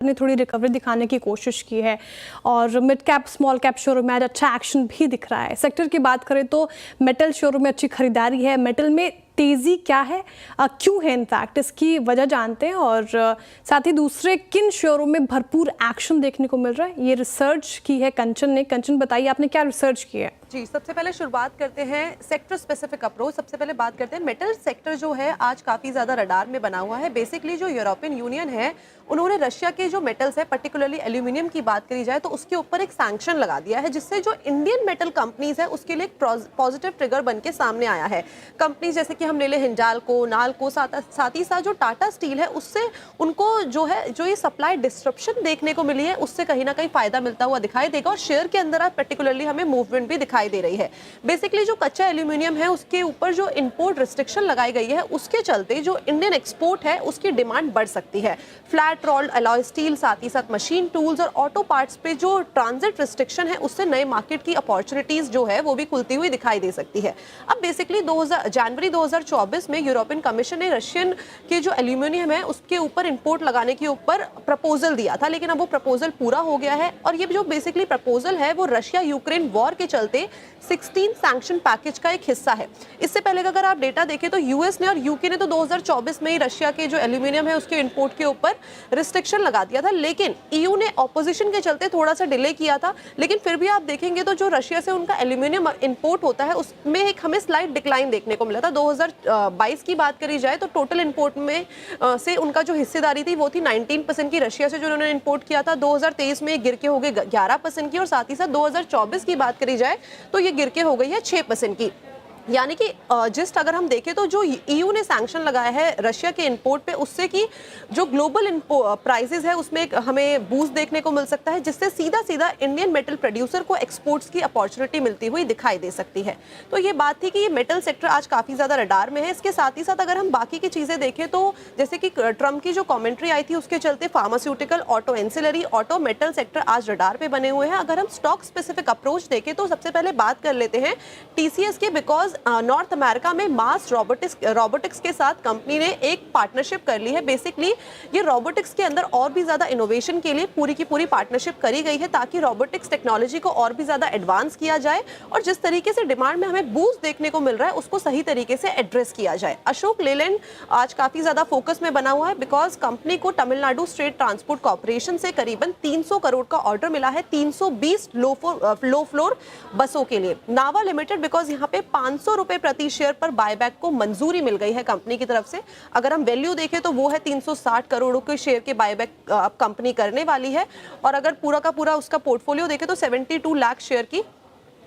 ने थोड़ी रिकवरी दिखाने की कोशिश की है और mid cap small cap showroom में आज अच्छा एक्शन भी दिख रहा है। सेक्टर की बात करें तो मेटल शोरूम में अच्छी खरीदारी है। मेटल में तेजी क्या है, क्यों है, इनफैक्ट इसकी वजह जानते हैं और साथ ही दूसरे किन शोरूम में भरपूर एक्शन देखने को मिल रहा है, ये रिसर्च की है कंचन ने। कंचन बताइए आपने क्या रिसर्च की है? जी, सबसे पहले शुरुआत करते हैं सेक्टर स्पेसिफिक अप्रोच। सबसे पहले बात करते हैं मेटल सेक्टर जो है आज काफ़ी ज़्यादा रडार में बना हुआ है। बेसिकली जो यूरोपियन यूनियन है उन्होंने रशिया के जो मेटल्स है, पर्टिकुलरली एल्यूमिनियम की बात करी जाए तो उसके ऊपर एक सैंक्शन लगा दिया है, जिससे जो इंडियन मेटल कंपनीज है उसके लिए एक पॉजिटिव ट्रिगर बन के सामने आया है। कंपनी जैसे कि हम ले लें हिंडाल्को, नाल्को, साथ ही साथ जो टाटा स्टील है उससे उनको जो है जो ये सप्लाई डिस्ट्रप्शन देखने को मिली है उससे कहीं ना कहीं फायदा मिलता हुआ दिखाई देगा और शेयर के अंदर आज पर्टिकुलरली हमें मूवमेंट भी दिखाई दे रही है। बेसिकली जो कच्चा एल्यूमिनियम है उसके ऊपर जो इंपोर्ट रिस्ट्रिक्शन लगाई गई है उसके चलते जो इंडियन एक्सपोर्ट है उसकी डिमांड बढ़ सकती है। फ्लैट रोल्ड अलॉय स्टील, साथ ही साथ मशीन टूल्स और ऑटो पार्ट्स पे जो ट्रांजिट रिस्ट्रिक्शन है उससे नए मार्केट की अपॉर्चुनिटीज जो है वो भी खुलती हुई दिखाई दे सकती है। अब बेसिकली जनवरी 2024 में यूरोपियन कमीशन ने रशियन के जो एल्यूमिनियम है उसके ऊपर इंपोर्ट लगाने के ऊपर प्रपोजल दिया था, लेकिन अब वो प्रपोजल पूरा हो गया है और ये जो बेसिकली प्रपोजल है वो रशिया यूक्रेन वॉर के चलते 16 सैंक्शन पैकेज का एक हिस्सा है। इससे पहले अगर आप डेटा देखें तो यूएस ने और यूके ने तो 2024 में ही रशिया के जो एल्यूमिनियम है उसके इंपोर्ट के ऊपर रिस्ट्रिक्शन लगा दिया था, लेकिन ईयू ने ऑपोजिशन के चलते थोड़ा सा डिले किया था। लेकिन फिर भी आप देखेंगे तो जो रशिया से उनका एल्यूमिनियम इंपोर्ट होता है उसमें एक हमें स्लाइट डिक्लाइन देखने को मिला था। 2022 की बात करी जाए तो टोटल इंपोर्ट में से उनका जो हिस्सेदारी थी वो थी 19% की रशिया से जो उन्होंने इंपोर्ट किया था। 2023 में गिर के हो गए 11% की और साथ ही साथ 2024 की बात करी जाए तो ये गिर के हो गई है 6% की। यानी कि जिस्ट अगर हम देखें तो जो ईयू ने सैंक्शन लगाया है रशिया के इंपोर्ट पे उससे कि जो ग्लोबल प्राइसेस है उसमें हमें बूस्ट देखने को मिल सकता है, जिससे सीधा सीधा इंडियन मेटल प्रोड्यूसर को एक्सपोर्ट्स की अपॉर्चुनिटी मिलती हुई दिखाई दे सकती है। तो ये बात थी कि ये मेटल सेक्टर आज काफ़ी ज़्यादा रडार में है। इसके साथ ही साथ अगर हम बाकी की चीज़ें देखें तो जैसे कि ट्रम्प की जो कॉमेंट्री आई थी उसके चलते pharmaceutical, auto ancillary, auto metal sector आज रडार पे बने हुए हैं। अगर हम स्टॉक स्पेसिफिक अप्रोच देखें तो सबसे पहले बात कर लेते हैं टीसीएस के, बिकॉज नॉर्थ अमेरिका में मास रोबोटिक्स के साथ कंपनी ने एक पार्टनरशिप कर ली है। बेसिकली ये रोबोटिक्स के अंदर और भी ज्यादा इनोवेशन के लिए पूरी की पूरी पार्टनरशिप करी गई है ताकि रोबोटिक्स टेक्नोलॉजी को और भी ज्यादा एडवांस किया जाए और जिस तरीके से डिमांड में हमें बूस्ट देखने को मिल रहा है उसको सही तरीके से एड्रेस किया जाए। अशोक लेलैंड आज काफी ज्यादा फोकस में बना हुआ है, बिकॉज कंपनी को तमिलनाडु स्टेट ट्रांसपोर्ट कॉर्पोरेशन से करीबन 300 करोड़ का ऑर्डर मिला है 320 लो फ्लोर बसों के लिए। नावा लिमिटेड, बिकॉज यहाँ पे 500 रुपए प्रति शेयर पर बायबैक को मंजूरी मिल गई है कंपनी की तरफ से। अगर हम वैल्यू देखें तो वो है 360 करोड़ के शेयर के बायबैक कंपनी करने वाली है और अगर पूरा का पूरा उसका पोर्टफोलियो देखें तो 72 लाख शेयर की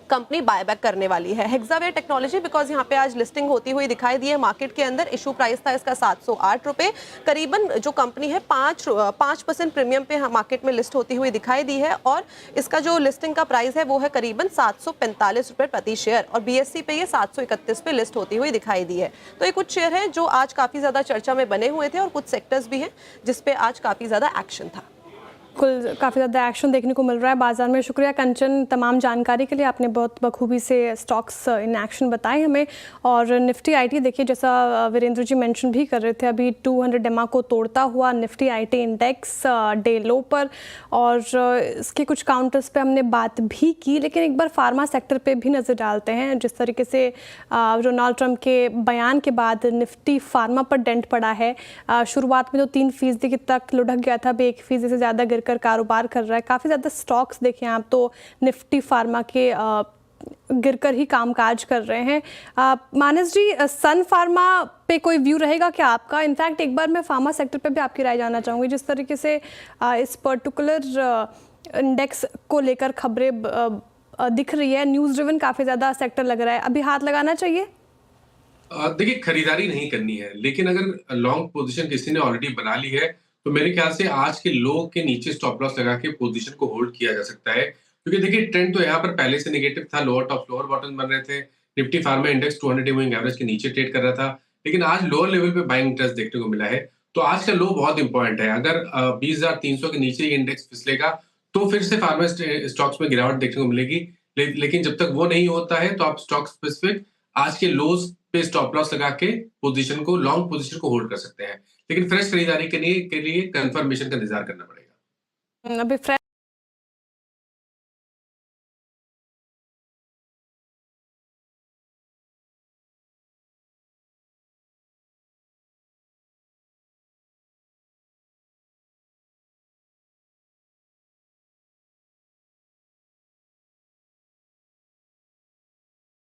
कंपनी बायबैक करने वाली है। हेक्सावेयर टेक्नोलॉजी, बिकॉज यहाँ पे आज लिस्टिंग होती हुई दिखाई दी है मार्केट के अंदर। इशू प्राइस था इसका 708 रुपए, करीबन जो कंपनी है 5% प्रीमियम पे मार्केट में लिस्ट होती हुई दिखाई दी है और इसका जो लिस्टिंग का प्राइस है वो है करीबन 745 रुपए प्रति शेयर और बीएससी पे ये 731 पे लिस्ट होती हुई दिखाई दी है। तो ये कुछ शेयर है जो आज काफी ज्यादा चर्चा में बने हुए थे और कुछ सेक्टर्स भी हैं जिसपे आज काफी ज्यादा एक्शन था। बिल्कुल, काफ़ी ज़्यादा एक्शन देखने को मिल रहा है बाजार में। शुक्रिया कंचन तमाम जानकारी के लिए, आपने बहुत बखूबी से स्टॉक्स इन एक्शन बताए हमें। और निफ्टी आईटी देखिए, जैसा वीरेंद्र जी मेंशन भी कर रहे थे, अभी 200 EMA को तोड़ता हुआ निफ्टी आईटी इंडेक्स डे लो पर और इसके कुछ काउंटर्स पे हमने बात भी की, लेकिन एक बार फार्मा सेक्टर पे भी नज़र डालते हैं। जिस तरीके से डोनाल्ड ट्रंप के बयान के बाद निफ्टी फार्मा पर डेंट पड़ा है। शुरुआत में तो 3% तक लुढ़क गया था, अब 1% से ज़्यादा कर कारोबार कर रहा है। काफ़ी ज़्यादा स्टॉक्स देखें आप तो निफ्टी फार्मा के गिरकर ही कामकाज कर रहे हैं। मानस जी, सन फार्मा पे कोई व्यू रहेगा क्या आपका? इनफैक्ट एक बार मैं फार्मा सेक्टर पे भी आपकी राय जानना चाहूँगी। जिस तरीके से इस पर्टिकुलर इंडेक्स को लेकर खबरें दिख रही है, न्यूज़ ड्रिवन काफ़ी ज़्यादा सेक्टर लग रहा है, अभी हाथ लगाना चाहिए? देखिए, खरीदारी नहीं करनी है, लेकिन अगर लॉन्ग पोजीशन किसी ने ऑलरेडी बना ली है तो मेरे ख्याल से आज के लो के नीचे स्टॉप लॉस लगा के पोजीशन को होल्ड किया जा सकता है, क्योंकि देखिए ट्रेंड तो यहाँ पर पहले से नेगेटिव था। लोअर टॉप लोअर बॉटम बन रहे थे। Nifty pharma index 200 day moving average के नीचे ट्रेड कर रहा था, लेकिन आज लोअर लेवल पे बाइंग इंटरेस्ट देखने को मिला है। तो आज का लो बहुत इंपॉर्टेंट है। अगर 20,300 के नीचे ये इंडेक्स फिसलेगा तो फिर से फार्मा स्टॉक्स में गिरावट देखने को मिलेगी। लेकिन जब तक वो नहीं होता है तो आप स्टॉक स्पेसिफिक आज के लोज पे स्टॉप लॉस लगा के पोजीशन को लॉन्ग पोजीशन को होल्ड कर सकते हैं, लेकिन फ्रेश खरीदारी के लिए कंफर्मेशन का इंतजार करना पड़ेगा। अभी